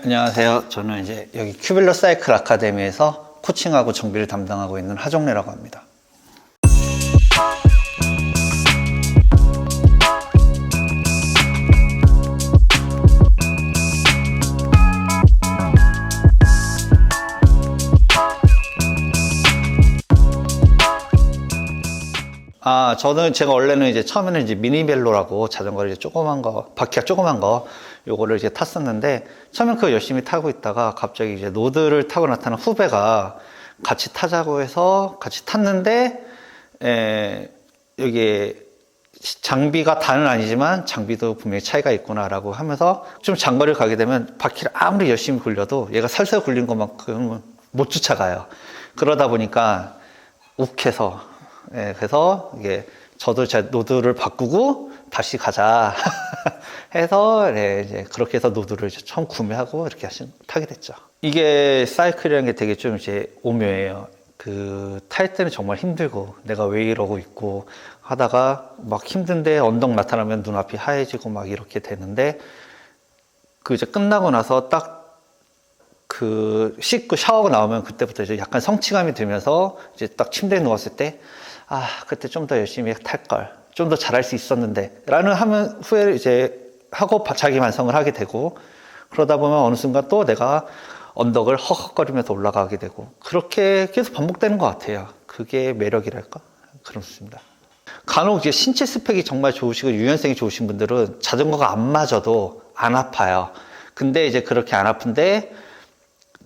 안녕하세요. 저는 이제 여기 큐빌러 사이클 아카데미에서 코칭하고 정비를 담당하고 있는 하정래라고 합니다. 제가 원래는 이제 처음에는 이제 미니벨로라고 자전거를 이제 조그만 거, 바퀴가 조그만 거, 요거를 이제 탔었는데, 처음엔 그거 열심히 타고 있다가 갑자기 이제 노드를 타고 나타난 후배가 같이 타자고 해서 같이 탔는데, 여기에 장비가 다는 아니지만 장비도 분명히 차이가 있구나라고 하면서 좀 장거리를 가게 되면 바퀴를 아무리 열심히 굴려도 얘가 살살 굴린 것만큼은 못 쫓아가요. 그러다 보니까 욱해서 그래서 이게 저도 제 노드를 바꾸고 다시 가자 해서 이제 그렇게 해서 노드를 이제 처음 구매하고 이렇게 타게 됐죠. 이게 사이클이라는 게 되게 좀 이제 오묘해요. 탈 때는 정말 힘들고 내가 왜 이러고 있고 하다가 막 힘든데 언덕 나타나면 눈앞이 하얘지고 막 이렇게 되는데 이제 끝나고 나서 딱 씻고 샤워하고 나오면 그때부터 이제 약간 성취감이 들면서 이제 딱 침대에 누웠을 때 그때 좀 더 열심히 탈걸, 좀 더 잘할 수 있었는데 라는 하면 후회를 이제 하고 자기 반성을 하게 되고, 그러다 보면 어느 순간 또 내가 언덕을 헉헉거리면서 올라가게 되고, 그렇게 계속 반복되는 것 같아요. 그게 매력이랄까? 그렇습니다. 간혹 이제 신체 스펙이 정말 좋으시고 유연성이 좋으신 분들은 자전거가 안 맞아도 안 아파요. 근데 이제 그렇게 안 아픈데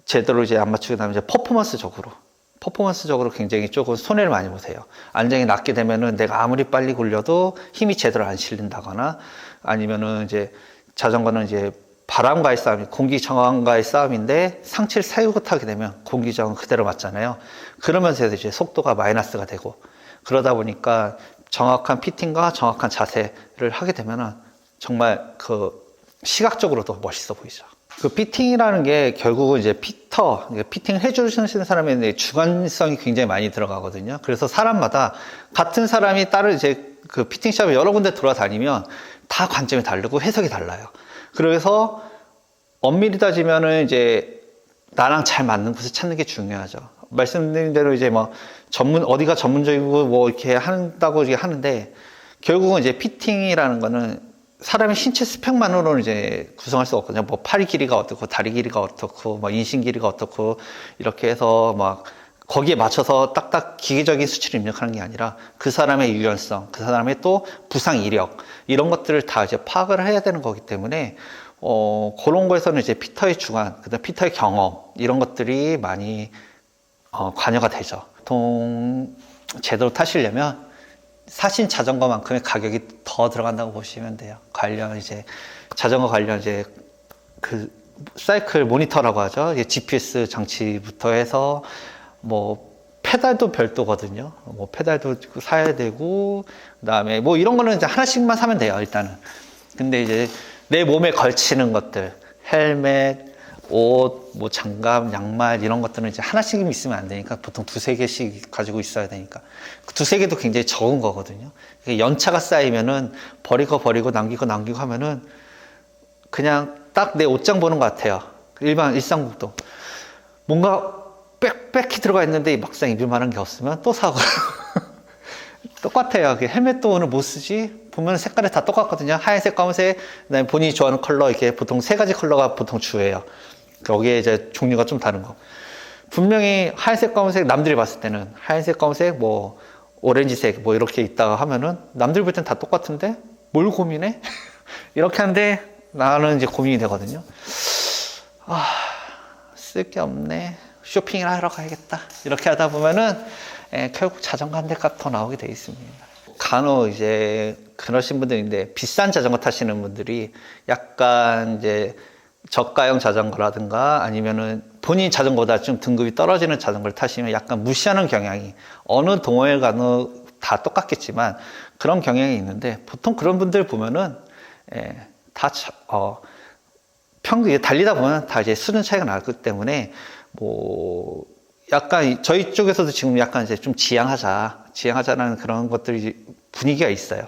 제대로 이제 안 맞추게 되면 이제 퍼포먼스적으로 굉장히 조금 손해를 많이 보세요. 안정이 낮게 되면은 내가 아무리 빨리 굴려도 힘이 제대로 안 실린다거나, 아니면은 이제 자전거는 이제 바람과의 싸움, 공기 저항과의 싸움인데 상체를 세우고 타게 되면 공기 저항 그대로 맞잖아요. 그러면서 이제 속도가 마이너스가 되고, 그러다 보니까 정확한 피팅과 정확한 자세를 하게 되면은 정말 시각적으로도 멋있어 보이죠. 피팅이라는 게 결국은 이제 피팅을 해주시는 사람의 주관성이 굉장히 많이 들어가거든요. 그래서 사람마다 같은 사람이 다른 이제 피팅샵을 여러 군데 돌아다니면 다 관점이 다르고 해석이 달라요. 그래서 엄밀히 따지면은 이제 나랑 잘 맞는 곳을 찾는 게 중요하죠. 말씀드린 대로 이제 어디가 전문적이고 뭐 이렇게 한다고 이게 하는데, 결국은 이제 피팅이라는 거는 사람의 신체 스펙만으로는 이제 구성할 수 없거든요. 팔이 길이가 어떻고, 다리 길이가 어떻고, 인신 길이가 어떻고, 이렇게 해서 거기에 맞춰서 딱딱 기계적인 수치를 입력하는 게 아니라 그 사람의 유연성, 그 사람의 또 부상 이력, 이런 것들을 다 이제 파악을 해야 되는 거기 때문에, 그런 거에서는 이제 피터의 주관, 그다음 피터의 경험, 이런 것들이 많이, 관여가 되죠. 보통 제대로 타시려면 사신 자전거만큼의 가격이 더 들어간다고 보시면 돼요. 자전거 관련 사이클 모니터라고 하죠. GPS 장치부터 해서 페달도 별도거든요. 페달도 사야 되고, 그다음에 이런 거는 이제 하나씩만 사면 돼요, 일단은. 근데 이제 내 몸에 걸치는 것들, 헬멧, 옷, 장갑, 양말, 이런 것들은 이제 하나씩 있으면 안 되니까 보통 두세 개씩 가지고 있어야 되니까. 두세 개도 굉장히 적은 거거든요. 연차가 쌓이면은 버리고 남기고 하면은 그냥 딱 내 옷장 보는 것 같아요. 일상복도. 뭔가 빽빽히 들어가 있는데 막상 입을 만한 게 없으면 또 사고. 똑같아요. 헬멧도 오늘 못 쓰지? 보면 색깔이 다 똑같거든요. 하얀색, 검은색, 그다음에 본인이 좋아하는 컬러, 이렇게 보통 세 가지 컬러가 보통 주예요. 여기에 이제 종류가 좀 다른 거. 분명히 하얀색, 검은색, 남들이 봤을 때는 하얀색, 검은색, 오렌지색, 이렇게 있다가 하면은 남들 볼 땐 다 똑같은데 뭘 고민해? 이렇게 하는데 나는 이제 고민이 되거든요. 쓸 게 없네. 쇼핑을 하러 가야겠다. 이렇게 하다 보면은 결국 자전거 한 대 값 더 나오게 돼 있습니다. 간혹 이제 그러신 분들인데, 비싼 자전거 타시는 분들이 약간 이제 저가형 자전거라든가 아니면은 본인 자전거보다 좀 등급이 떨어지는 자전거를 타시면 약간 무시하는 경향이, 어느 동호회 가도 다 똑같겠지만 그런 경향이 있는데, 보통 그런 분들 보면은 평균 달리다 보면 다 이제 수준 차이가 나기 때문에 약간 저희 쪽에서도 지금 약간 이제 좀 지양하자라는 그런 것들이 분위기가 있어요.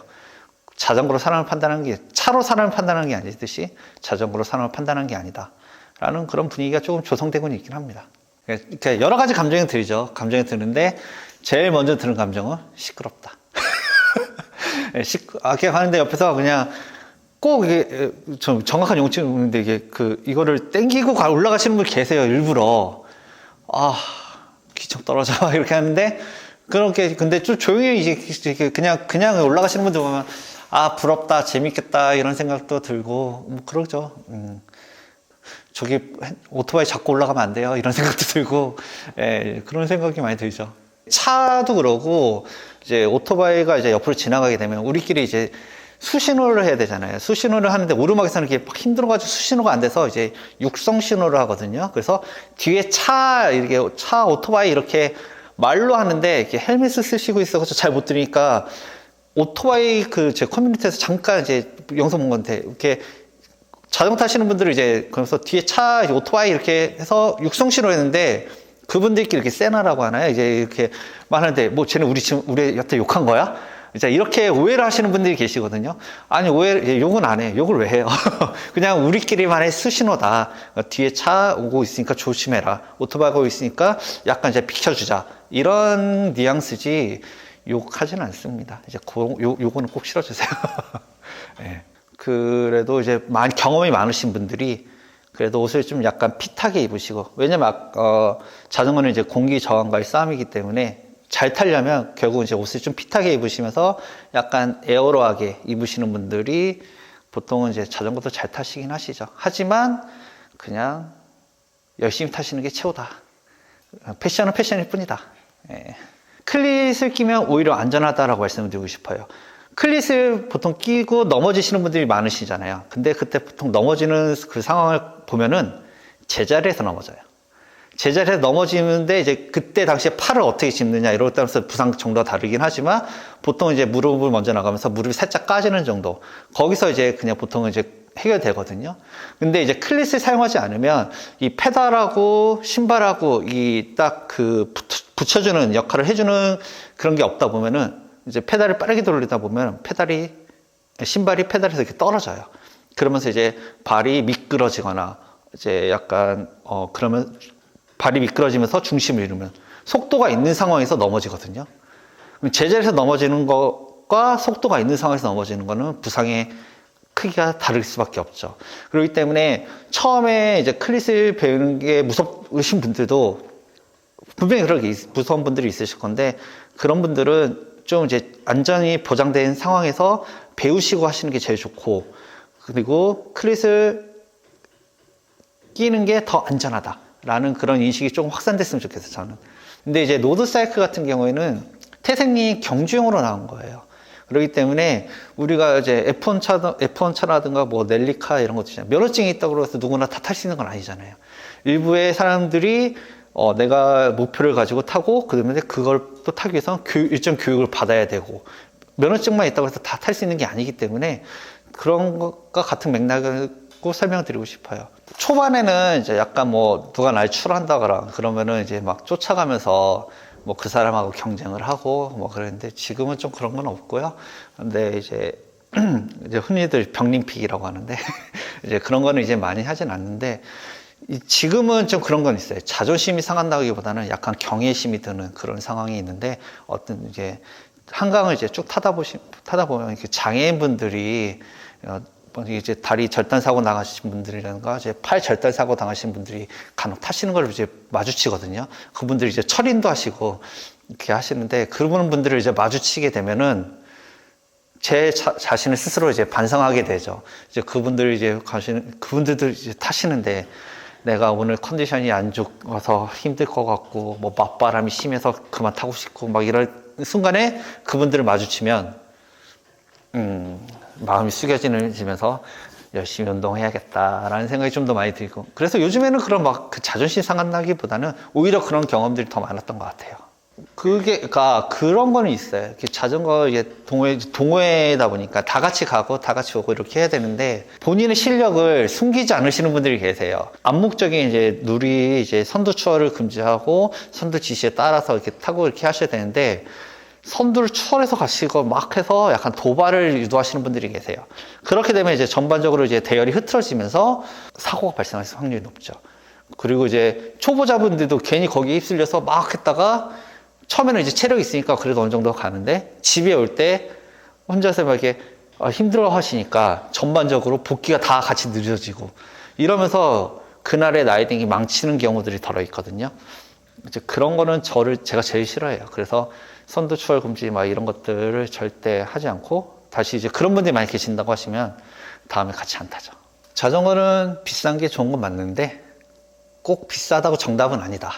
자전거로 사람을 판단하는 게, 차로 사람을 판단하는 게 아니듯이 자전거로 사람을 판단하는 게 아니다 라는 그런 분위기가 조금 조성되고는 있긴 합니다. 그러니까 여러 가지 감정이 들죠. 감정이 드는데 제일 먼저 드는 감정은 시끄럽다. 그냥 하는데 옆에서 그냥 꼭 이게 좀 정확한 용칭인데 이게 이거를 땡기고 올라가시는 분 계세요. 일부러 귀청 떨어져 이렇게 하는데 그렇게 근데 좀 조용히 이제 그냥 올라가시는 분들 보면 부럽다 재밌겠다 이런 생각도 들고 뭐 그러죠. 저기 오토바이 잡고 올라가면 안 돼요 이런 생각도 들고 그런 생각이 많이 들죠. 차도 그러고 이제 오토바이가 이제 옆으로 지나가게 되면 우리끼리 이제 수신호를 해야 되잖아요. 수신호를 하는데 오르막에서는 이렇게 막 힘들어가지고 수신호가 안 돼서 이제 육성 신호를 하거든요. 그래서 뒤에 이렇게 오토바이 이렇게 말로 하는데 이렇게 헬멧을 쓰시고 있어서 잘 못 들으니까 오토바이 제 커뮤니티에서 잠깐 이제 영상 본 건데 이렇게 자전거 타시는 분들을 이제 그래서 뒤에 오토바이 이렇게 해서 육성 신호를 했는데 그분들끼리 이렇게 세나라고 하나요? 이제 이렇게 말하는데 뭐 쟤는 우리 여태 욕한 거야? 이제 이렇게 오해를 하시는 분들이 계시거든요. 아니 욕은 안 해. 욕을 왜 해요? 그냥 우리끼리만의 수신호다. 뒤에 차 오고 있으니까 조심해라. 오토바이가 오고 있으니까 약간 이제 비켜주자. 이런 뉘앙스지 욕하지는 않습니다. 이제 요거는 꼭 실어주세요. 네. 그래도 이제 경험이 많으신 분들이 그래도 옷을 좀 약간 핏하게 입으시고 왜냐면 자전거는 이제 공기 저항과의 싸움이기 때문에 잘 타려면 결국 이제 옷을 좀 핏하게 입으시면서 약간 에어로하게 입으시는 분들이 보통은 이제 자전거도 잘 타시긴 하시죠. 하지만 그냥 열심히 타시는 게 최고다. 패션은 패션일 뿐이다. 클릿을 끼면 오히려 안전하다라고 말씀을 드리고 싶어요. 클릿을 보통 끼고 넘어지시는 분들이 많으시잖아요. 근데 그때 보통 넘어지는 그 상황을 보면은 제자리에서 넘어져요. 제자리에서 넘어지는데 이제 그때 당시에 팔을 어떻게 짚느냐 이럴 따라서 부상 정도가 다르긴 하지만 보통 이제 무릎을 먼저 나가면서 무릎이 살짝 까지는 정도 거기서 이제 그냥 보통은 이제 해결되거든요. 근데 이제 클릿을 사용하지 않으면 이 페달하고 신발하고 이 딱 붙여주는 역할을 해주는 그런 게 없다 보면은 이제 페달을 빠르게 돌리다 보면 신발이 페달에서 이렇게 떨어져요. 그러면서 이제 발이 미끄러지거나 이제 약간 그러면 발이 미끄러지면서 중심을 잃으면 속도가 있는 상황에서 넘어지거든요. 제자리에서 넘어지는 것과 속도가 있는 상황에서 넘어지는 거는 부상의 크기가 다를 수밖에 없죠. 그렇기 때문에 처음에 이제 클릿을 배우는 게 무섭으신 분들도 분명히 그렇게 무서운 분들이 있으실 건데 그런 분들은 좀 이제 안전이 보장된 상황에서 배우시고 하시는 게 제일 좋고 그리고 클릿을 끼는 게 더 안전하다라는 그런 인식이 조금 확산됐으면 좋겠어요, 저는. 근데 이제 로드사이클 같은 경우에는 태생이 경주용으로 나온 거예요. 그렇기 때문에 우리가 이제 F1 차라든가 뭐 랠리카 이런 것도 있잖아요. 면허증이 있다고 해서 누구나 다 탈 수 있는 건 아니잖아요. 일부의 사람들이 내가 목표를 가지고 타고 그다음에 그걸 또 타기 위해서 일정 교육을 받아야 되고 면허증만 있다고 해서 다 탈 수 있는 게 아니기 때문에 그런 것과 같은 맥락으로 설명드리고 싶어요. 초반에는 이제 약간 뭐 누가 날 추월한다거나 그러면은 이제 막 쫓아가면서 뭐 그 사람하고 경쟁을 하고 뭐 그랬는데 지금은 좀 그런 건 없고요. 근데 이제 흔히들 병림픽이라고 하는데 이제 그런 거는 이제 많이 하진 않는데 지금은 좀 그런 건 있어요. 자존심이 상한다기보다는 약간 경외심이 드는 그런 상황이 있는데 어떤 이제 한강을 이제 쭉 타다 보면 장애인분들이 이제 다리 절단 사고 당하신 분들이라든가 이제 팔 절단 사고 당하신 분들이 간혹 타시는 걸 이제 마주치거든요. 그분들이 이제 철인도 하시고 이렇게 하시는데 그런 분들을 이제 마주치게 되면은 제 자신을 스스로 이제 반성하게 되죠. 이제 그분들도 이제 타시는데 내가 오늘 컨디션이 안 좋아서 힘들 것 같고 뭐 맞바람이 심해서 그만 타고 싶고 막 이럴 순간에 그분들을 마주치면 마음이 숙여지면서 열심히 운동해야겠다라는 생각이 좀 더 많이 들고 그래서 요즘에는 그런 그 자존심 상한다기보다는 오히려 그런 경험들이 더 많았던 것 같아요. 그런 거는 있어요. 자전거 동호회다 보니까 다 같이 가고 다 같이 오고 이렇게 해야 되는데 본인의 실력을 숨기지 않으시는 분들이 계세요. 암묵적인 이제 룰이 이제 선두 추월을 금지하고 선두 지시에 따라서 이렇게 타고 이렇게 하셔야 되는데 선두를 추월해서 가시고 막 해서 약간 도발을 유도하시는 분들이 계세요. 그렇게 되면 이제 전반적으로 이제 대열이 흐트러지면서 사고가 발생할 확률이 높죠. 그리고 이제 초보자분들도 괜히 거기에 휩쓸려서 막 했다가 처음에는 이제 체력이 있으니까 그래도 어느 정도 가는데 집에 올 때 혼자서 막 이렇게 힘들어 하시니까 전반적으로 복귀가 다 같이 늦어지고 이러면서 그날의 라이딩이 망치는 경우들이 덜어 있거든요. 이제 그런 거는 제가 제일 싫어해요. 그래서 선두 추월 금지 막 이런 것들을 절대 하지 않고 다시 이제 그런 분들이 많이 계신다고 하시면 다음에 같이 안 타죠. 자전거는 비싼 게 좋은 건 맞는데 꼭 비싸다고 정답은 아니다.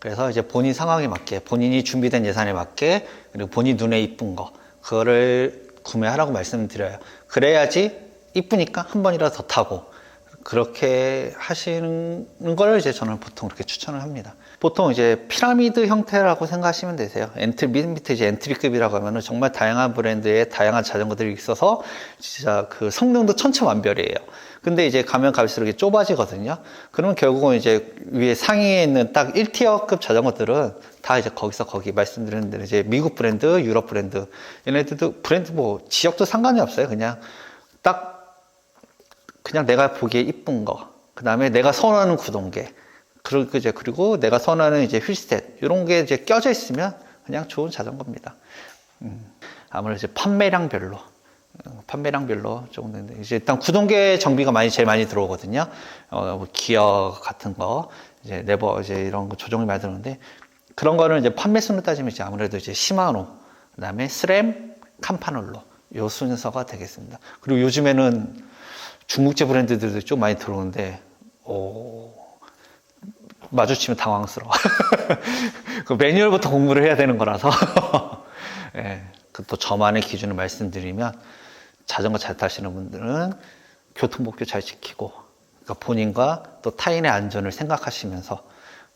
그래서 이제 본인 상황에 맞게 본인이 준비된 예산에 맞게 그리고 본인 눈에 이쁜 거 그거를 구매하라고 말씀드려요. 그래야지 이쁘니까 한 번이라도 더 타고 그렇게 하시는 걸 이제 저는 보통 그렇게 추천을 합니다. 보통 이제 피라미드 형태라고 생각하시면 되세요. 밑에 이제 엔트리급이라고 하면은 정말 다양한 브랜드의 다양한 자전거들이 있어서 진짜 그 성능도 천차만별이에요. 근데 이제 가면 갈수록 이게 좁아지거든요. 그러면 결국은 이제 위에 상위에 있는 딱 1티어급 자전거들은 다 이제 거기서 거기 말씀드리는 대로 이제 미국 브랜드, 유럽 브랜드 얘네들도 브랜드 뭐 지역도 상관이 없어요. 그냥 내가 보기에 이쁜 거, 그 다음에 내가 선호하는 구동계, 그리고 내가 선호하는 이제 휠셋, 이런 게 이제 껴져 있으면 그냥 좋은 자전거입니다. 아무래도 이제 판매량별로 조금 되는데, 이제 일단 구동계 정비가 제일 많이 들어오거든요. 뭐 기어 같은 거, 이제 레버, 이제 이런 거 조정이 많이 들어오는데, 그런 거는 이제 판매 순으로 따지면 이제 아무래도 이제 시마노, 그 다음에 스램, 캄파놀로, 요 순서가 되겠습니다. 그리고 요즘에는 중국제 브랜드들도 좀 많이 들어오는데, 마주치면 당황스러워. 그 매뉴얼부터 공부를 해야 되는 거라서. 예, 또 저만의 기준을 말씀드리면, 자전거 잘 타시는 분들은 교통법규 잘 지키고, 그러니까 본인과 또 타인의 안전을 생각하시면서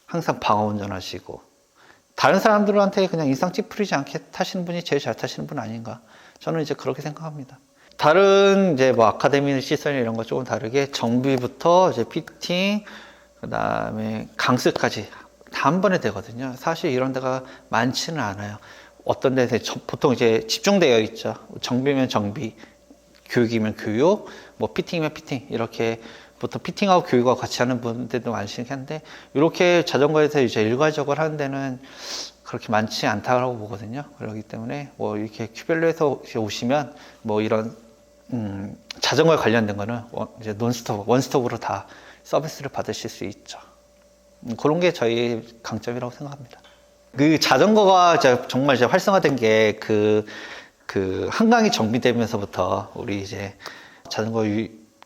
항상 방어 운전하시고, 다른 사람들한테 그냥 인상 찌푸리지 않게 타시는 분이 제일 잘 타시는 분 아닌가. 저는 이제 그렇게 생각합니다. 다른 이제 뭐 아카데미 시설 이런 거 조금 다르게 정비부터 이제 피팅, 그 다음에 강습까지 다 한 번에 되거든요. 사실 이런 데가 많지는 않아요. 어떤 데서 보통 이제 집중되어 있죠. 정비면 정비, 교육이면 교육, 뭐 피팅이면 피팅, 이렇게 보통 피팅하고 교육하고 같이 하는 분들도 많으시긴 한데, 이렇게 자전거에서 이제 일괄적으로 하는 데는 그렇게 많지 않다고 보거든요. 그렇기 때문에 뭐 이렇게 큐벨로에서 오시면 뭐 이런 자전거에 관련된 거는 이제 원스톱으로 다 서비스를 받으실 수 있죠. 그런 게 저희 강점이라고 생각합니다. 그 자전거가 정말 이제 활성화된 게 그 한강이 정비되면서부터 우리 이제 자전거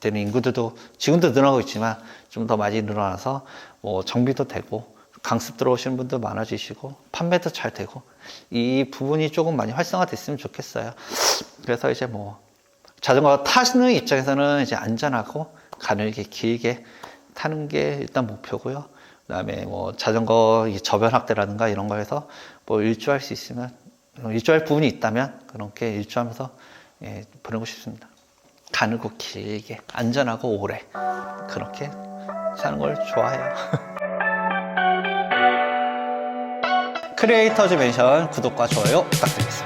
되는 인구들도 지금도 늘어나고 있지만 좀 더 많이 늘어나서 뭐 정비도 되고 강습 들어오시는 분도 많아지시고 판매도 잘 되고 이 부분이 조금 많이 활성화됐으면 좋겠어요. 그래서 이제 뭐 자전거 타시는 입장에서는 이제 안전하고 가늘게 길게 타는 게 일단 목표고요. 그다음에 뭐 자전거 저변 확대라든가 이런 거 해서 뭐 일조할 수 있으면 일조할 부분이 있다면 그렇게 일조하면서 보내고 싶습니다. 가늘고 길게 안전하고 오래 그렇게 사는 걸 좋아해요. 크리에이터즈 맨션 구독과 좋아요 부탁드리겠습니다.